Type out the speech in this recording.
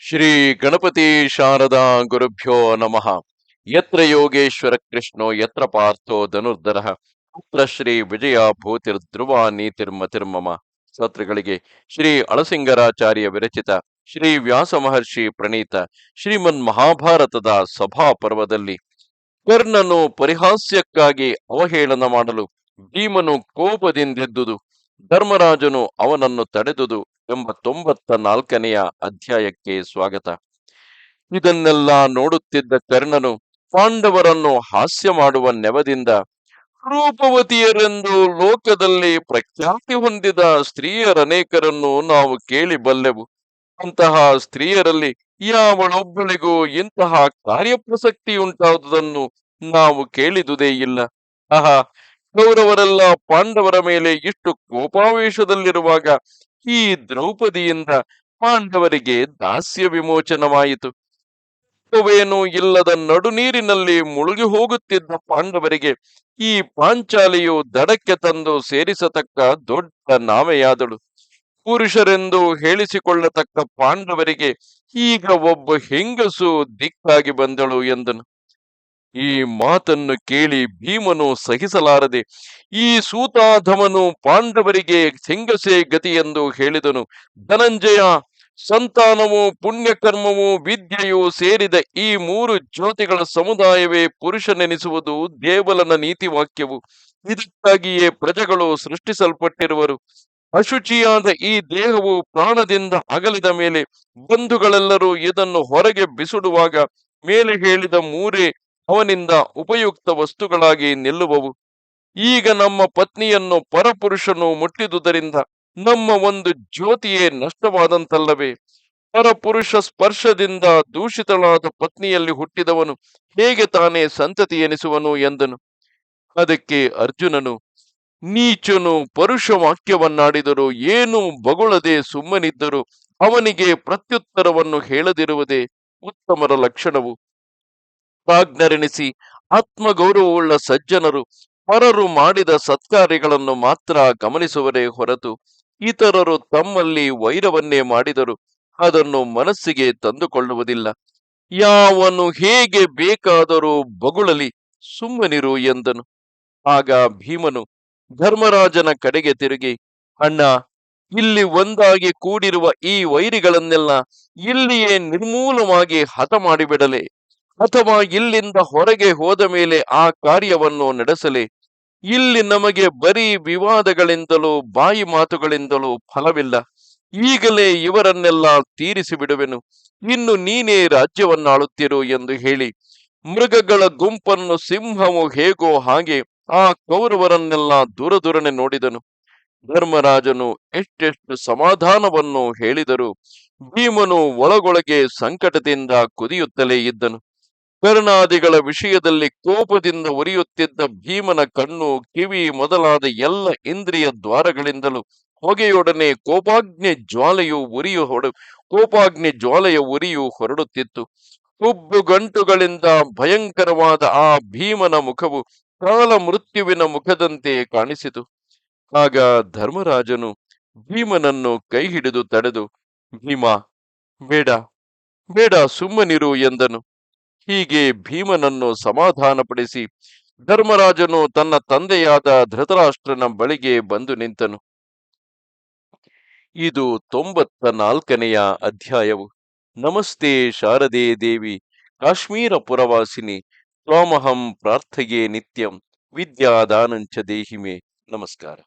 ಶ್ರೀ ಗಣಪತಿ ಶಾರದಾ ಗುರುಭ್ಯೋ ನಮಃ. ಯತ್ರ ಯೋಗೇಶ್ವರ ಕೃಷ್ಣೋ ಯತ್ರ ಪಾರ್ಥೋ ಧನುರ್ಧರಃ ಅತ್ರ ಶ್ರೀ ವಿಜಯ ಭೂತಿರ್ಧ್ರುವ ನೀತಿರ್ಮತಿರ್ಮಮ. ಸ್ತೋತ್ರಗಳಿಗೆ ಶ್ರೀ ಅಳಸಿಂಗರಾಚಾರ್ಯ ವಿರಚಿತ ಶ್ರೀ ವ್ಯಾಸ ಮಹರ್ಷಿ ಪ್ರಣೀತ ಶ್ರೀಮನ್ ಮಹಾಭಾರತದ ಸಭಾ ಪರ್ವದಲ್ಲಿ ಕರ್ಣನು ಪರಿಹಾಸ್ಯಕ್ಕಾಗಿ ಅವಹೇಳನ ಮಾಡಲು ಭೀಮನು ಕೋಪದಿಂದೆದ್ದುದು, ಧರ್ಮರಾಜನು ಅವನನ್ನು ತಡೆದುದು ಎಂಬ 94ನೆಯ ಅಧ್ಯಾಯಕ್ಕೆ ಸ್ವಾಗತ. ಇದನ್ನೆಲ್ಲ ನೋಡುತ್ತಿದ್ದ ಕರ್ಣನು ಪಾಂಡವರನ್ನು ಹಾಸ್ಯ ಮಾಡುವ ನೆವದಿಂದ, ರೂಪವತಿಯರೆಂದು ಲೋಕದಲ್ಲಿ ಪ್ರಖ್ಯಾತಿ ಹೊಂದಿದ ಸ್ತ್ರೀಯರನೇಕರನ್ನು ನಾವು ಕೇಳಿ ಬಲ್ಲೆವು. ಅಂತಹ ಸ್ತ್ರೀಯರಲ್ಲಿ ಯಾವಳೊಬ್ಬಳಿಗೂ ಇಂತಹ ಕಾರ್ಯಪ್ರಸಕ್ತಿ ಉಂಟಾದುದನ್ನು ನಾವು ಕೇಳಿದುದೇ ಇಲ್ಲ. ಆಹಾ, ಕೌರವರೆಲ್ಲ ಪಾಂಡವರ ಮೇಲೆ ಇಷ್ಟು ಕೋಪಾವೇಶದಲ್ಲಿರುವಾಗ ಈ ದ್ರೌಪದಿಯಿಂದ ಪಾಂಡವರಿಗೆ ದಾಸ್ಯ ವಿಮೋಚನವಾಯಿತು. ವೇನೂ ಇಲ್ಲದ ನಡುನೀರಿನಲ್ಲಿ ಮುಳುಗಿ ಹೋಗುತ್ತಿದ್ದ ಪಾಂಡವರಿಗೆ ಈ ಪಾಂಚಾಲಿಯು ದಡಕ್ಕೆ ತಂದು ಸೇರಿಸತಕ್ಕ ದೊಡ್ಡ ನಾವೆಯಾದಳು. ಪುರುಷರೆಂದು ಹೇಳಿಸಿಕೊಳ್ಳತಕ್ಕ ಪಾಂಡವರಿಗೆ ಈಗ ಒಬ್ಬ ಹೆಂಗಸು ದಿಕ್ಕಾಗಿ ಬಂದಳು ಎಂದನು. ಈ ಮಾತನ್ನು ಕೇಳಿ ಭೀಮನು ಸಹಿಸಲಾರದೆ, ಈ ಸೂತಾಧಮನು ಪಾಂಡವರಿಗೆ ಹೆಂಗಸೇ ಗತಿ ಎಂದು ಹೇಳಿದನು. ಧನಂಜಯ, ಸಂತಾನವು ಪುಣ್ಯಕರ್ಮವು ವಿದ್ಯೆಯು ಸೇರಿದ ಈ 3 ಜ್ಯೋತಿಗಳ ಸಮುದಾಯವೇ ಪುರುಷನೆನಿಸುವುದು ದೇವಲನ ನೀತಿವಾಕ್ಯವು. ಇದಕ್ಕಾಗಿಯೇ ಪ್ರಜೆಗಳು ಸೃಷ್ಟಿಸಲ್ಪಟ್ಟಿರುವರು. ಅಶುಚಿಯಾದ ಈ ದೇಹವು ಪ್ರಾಣದಿಂದ ಅಗಲಿದ ಮೇಲೆ ಬಂಧುಗಳೆಲ್ಲರೂ ಇದನ್ನು ಹೊರಗೆ ಬಿಸುಡುವಾಗ ಮೇಲೆ ಹೇಳಿದ 3 ಅವನಿಂದ ಉಪಯುಕ್ತ ವಸ್ತುಗಳಾಗಿ ನಿಲ್ಲುವವು. ಈಗ ನಮ್ಮ ಪತ್ನಿಯನ್ನು ಪರಪುರುಷನು ಮುಟ್ಟಿದುದರಿಂದ ನಮ್ಮ ಒಂದು ಜ್ಯೋತಿಯೇ ನಷ್ಟವಾದಂತಲ್ಲವೇ? ಪರಪುರುಷ ಸ್ಪರ್ಶದಿಂದ ದೂಷಿತಳಾದ ಪತ್ನಿಯಲ್ಲಿ ಹುಟ್ಟಿದವನು ಹೇಗೆ ತಾನೇ ಸಂತತಿ ಎನಿಸುವನು ಎಂದನು. ಅದಕ್ಕೆ ಅರ್ಜುನನು, ನೀಚನು ಪರುಷ ವಾಕ್ಯವನ್ನಾಡಿದರೂ ಏನು ಬಗುಳದೆ ಸುಮ್ಮನಿದ್ದರು ಅವನಿಗೆ ಪ್ರತ್ಯುತ್ತರವನ್ನು ಹೇಳದಿರುವುದೇ ಉತ್ತಮರ ಲಕ್ಷಣವು. ಪ್ರಾಜ್ಞರೆನಿಸಿ ಆತ್ಮಗೌರವವುಳ್ಳ ಸಜ್ಜನರು ಪರರು ಮಾಡಿದ ಸತ್ಕಾರ್ಯಗಳನ್ನು ಮಾತ್ರ ಗಮನಿಸುವರೇ ಹೊರತು ಇತರರು ತಮ್ಮಲ್ಲಿ ವೈರವನ್ನೇ ಮಾಡಿದರು ಅದನ್ನು ಮನಸ್ಸಿಗೆ ತಂದುಕೊಳ್ಳುವುದಿಲ್ಲ. ಯಾವನು ಹೇಗೆ ಬೇಕಾದರೂ ಬಗುಳಲಿ, ಸುಮ್ಮನಿರು ಎಂದನು. ಆಗ ಭೀಮನು ಧರ್ಮರಾಜನ ಕಡೆಗೆ ತಿರುಗಿ, ಅಣ್ಣ, ಇಲ್ಲಿ ಒಂದಾಗಿ ಕೂಡಿರುವ ಈ ವೈರಿಗಳನ್ನೆಲ್ಲ ಇಲ್ಲಿಯೇ ನಿರ್ಮೂಲವಾಗಿ ಹತ ಮಾಡಿಬಿಡಲೇ, ಅಥವಾ ಇಲ್ಲಿಂದ ಹೊರಗೆ ಹೋದ ಮೇಲೆ ಆ ಕಾರ್ಯವನ್ನು ನಡೆಸಲೇ? ಇಲ್ಲಿ ನಮಗೆ ಬರೀ ವಿವಾದಗಳಿಂದಲೂ ಬಾಯಿ ಮಾತುಗಳಿಂದಲೂ ಫಲವಿಲ್ಲ. ಈಗಲೇ ಇವರನ್ನೆಲ್ಲ ತೀರಿಸಿ ಬಿಡುವೆನು, ಇನ್ನು ನೀನೇ ರಾಜ್ಯವನ್ನಾಳುತ್ತಿರು ಎಂದು ಹೇಳಿ ಮೃಗಗಳ ಗುಂಪನ್ನು ಸಿಂಹವು ಹೇಗೋ ಹಾಗೆ ಆ ಕೌರವರನ್ನೆಲ್ಲ ದೂರದೂರನೆ ನೋಡಿದನು. ಧರ್ಮರಾಜನು ಎಷ್ಟೆಷ್ಟು ಸಮಾಧಾನವನ್ನು ಹೇಳಿದರೂ ಭೀಮನು ಒಳಗೊಳಗೆ ಸಂಕಟದಿಂದ ಕುದಿಯುತ್ತಲೇ ಇದ್ದನು. ಕರ್ಣಾದಿಗಳ ವಿಷಯದಲ್ಲಿ ಕೋಪದಿಂದ ಉರಿಯುತ್ತಿದ್ದ ಭೀಮನ ಕಣ್ಣು, ಕಿವಿ ಮೊದಲಾದ ಎಲ್ಲ ಇಂದ್ರಿಯ ದ್ವಾರಗಳಿಂದಲೂ ಹೊಗೆಯೊಡನೆ ಕೋಪಾಗ್ನಿ ಜ್ವಾಲೆಯ ಉರಿಯು ಹೊರಡುತ್ತಿತ್ತು. ಹುಬ್ಬು ಗಂಟುಗಳಿಂದ ಭಯಂಕರವಾದ ಆ ಭೀಮನ ಮುಖವು ಕಾಲ ಮೃತ್ಯುವಿನ ಮುಖದಂತೆ ಕಾಣಿಸಿತು. ಆಗ ಧರ್ಮರಾಜನು ಭೀಮನನ್ನು ಕೈ ಹಿಡಿದು ತಡೆದು, ಭೀಮ, ಬೇಡ ಬೇಡ, ಸುಮ್ಮನಿರು ಎಂದನು. ಹೀಗೆ ಭೀಮನನ್ನು ಸಮಾಧಾನಪಡಿಸಿ ಧರ್ಮರಾಜನು ತನ್ನ ತಂದೆಯಾದ ಧೃತರಾಷ್ಟ್ರನ ಬಳಿಗೆ ಬಂದು ನಿಂತನು. ಇದು 94ನೆಯ ಅಧ್ಯಾಯವು. ನಮಸ್ತೆ ಶಾರದೆ ದೇವಿ, ಕಾಶ್ಮೀರ ಪುರವಾಸಿನಿ, ತ್ವಾಮಹಂ ಪ್ರಾರ್ಥಯೇ ನಿತ್ಯಂ, ವಿದ್ಯಾದಾನಂಚ ದೇಹಿಮೆ. ನಮಸ್ಕಾರ.